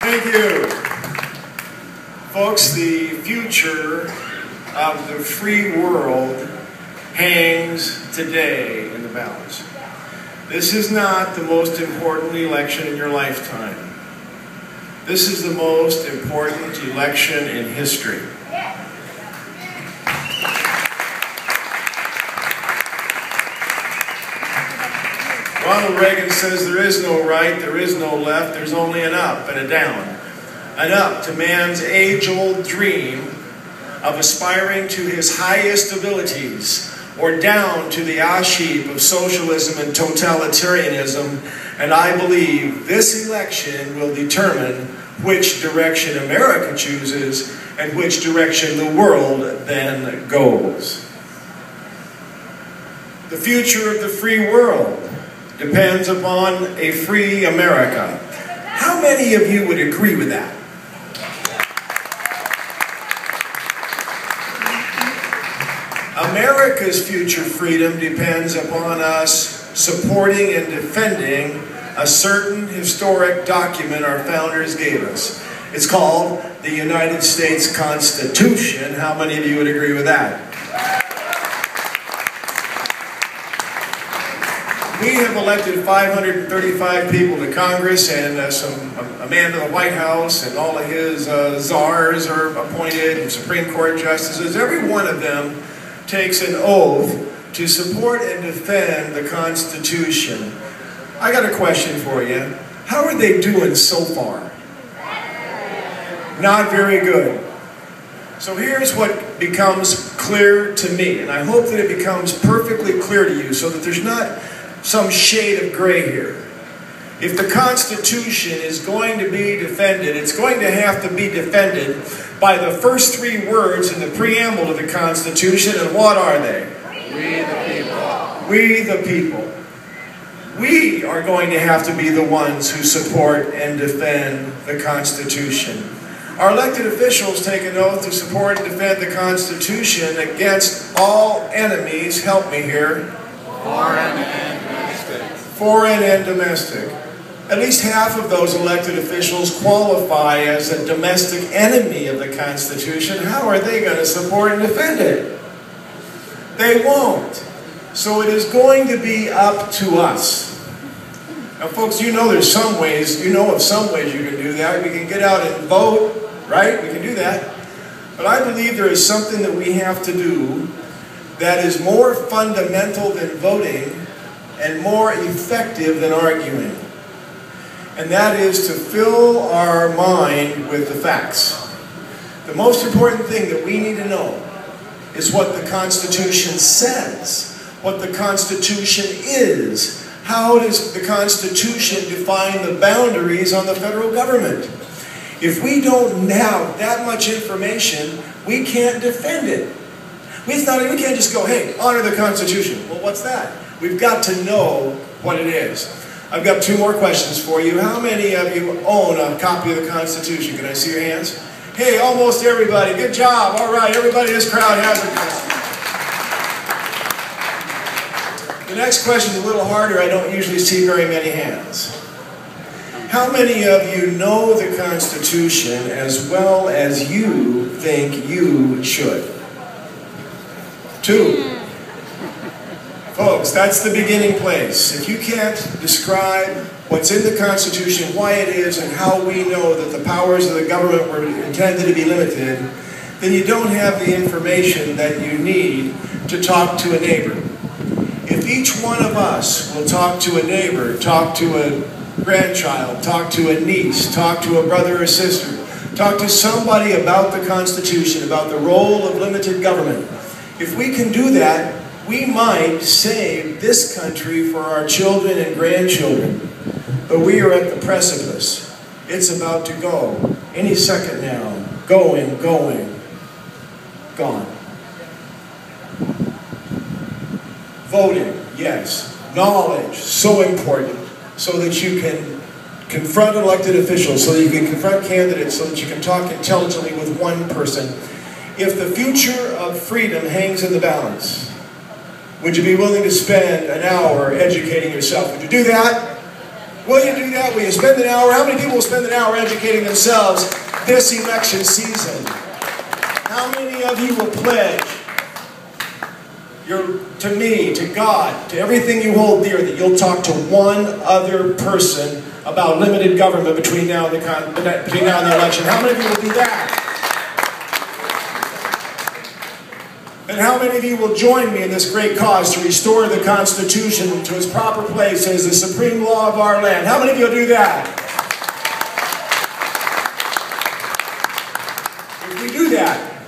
Thank you. Folks, the future of the free world hangs today in the balance. This is not the most important election in your lifetime. This is the most important election in history. Ronald Reagan says there is no right, there is no left, there's only an up and a down. An up to man's age-old dream of aspiring to his highest abilities, or down to the ash heap of socialism and totalitarianism. And I believe this election will determine which direction America chooses and which direction the world then goes. The future of the free world depends upon a free America. How many of you would agree with that? America's future freedom depends upon us supporting and defending a certain historic document our founders gave us. It's called the United States Constitution. How many of you would agree with that? We have elected 535 people to Congress, and a man to the White House, and all of his czars are appointed, and Supreme Court justices. Every one of them takes an oath to support and defend the Constitution. I got a question for you. How are they doing so far? Not very good. So here's what becomes clear to me, and I hope that it becomes perfectly clear to you so that there's not some shade of gray here. If the Constitution is going to be defended, it's going to have to be defended by the first three words in the preamble to the Constitution, and what are they? We the people. We the people. We are going to have to be the ones who support and defend the Constitution. Our elected officials take an oath to support and defend the Constitution against all enemies, help me here, Foreign and domestic. Foreign and domestic. At least half of those elected officials qualify as a domestic enemy of the Constitution. How are they going to support and defend it? They won't. So it is going to be up to us. Now folks, you know there's some ways, you know of some ways you can do that. We can get out and vote, right? We can do that. But I believe there is something that we have to do that is more fundamental than voting and more effective than arguing. And that is to fill our mind with the facts. The most important thing that we need to know is what the Constitution says, what the Constitution is. How does the Constitution define the boundaries on the federal government? If we don't have that much information, we can't defend it. We can't just go, hey, honor the Constitution. Well, what's that? We've got to know what it is. I've got two more questions for you. How many of you own a copy of the Constitution? Can I see your hands? Hey, almost everybody. Good job. All right, everybody in this crowd has a Constitution. The next question is a little harder. I don't usually see very many hands. How many of you know the Constitution as well as you think you should? Two. Folks, that's the beginning place. If you can't describe what's in the Constitution, why it is, and how we know that the powers of the government were intended to be limited, then you don't have the information that you need to talk to a neighbor. If each one of us will talk to a neighbor, talk to a grandchild, talk to a niece, talk to a brother or sister, talk to somebody about the Constitution, about the role of limited government, if we can do that, we might save this country for our children and grandchildren. But we are at the precipice. It's about to go. Any second now. Going, gone. Voting, yes. Knowledge, so important, so that you can confront elected officials, so that you can confront candidates, so that you can talk intelligently with one person. If the future of freedom hangs in the balance, would you be willing to spend an hour educating yourself? Would you do that? Will you do that? Will you spend an hour? How many people will spend an hour educating themselves this election season? How many of you will pledge to me, to God, to everything you hold dear, that you'll talk to one other person about limited government between now and the election? How many of you will do that? And how many of you will join me in this great cause to restore the Constitution to its proper place as the supreme law of our land? How many of you will do that? If we do that,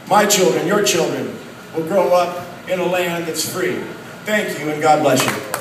my children, your children, will grow up in a land that's free. Thank you, and God bless you.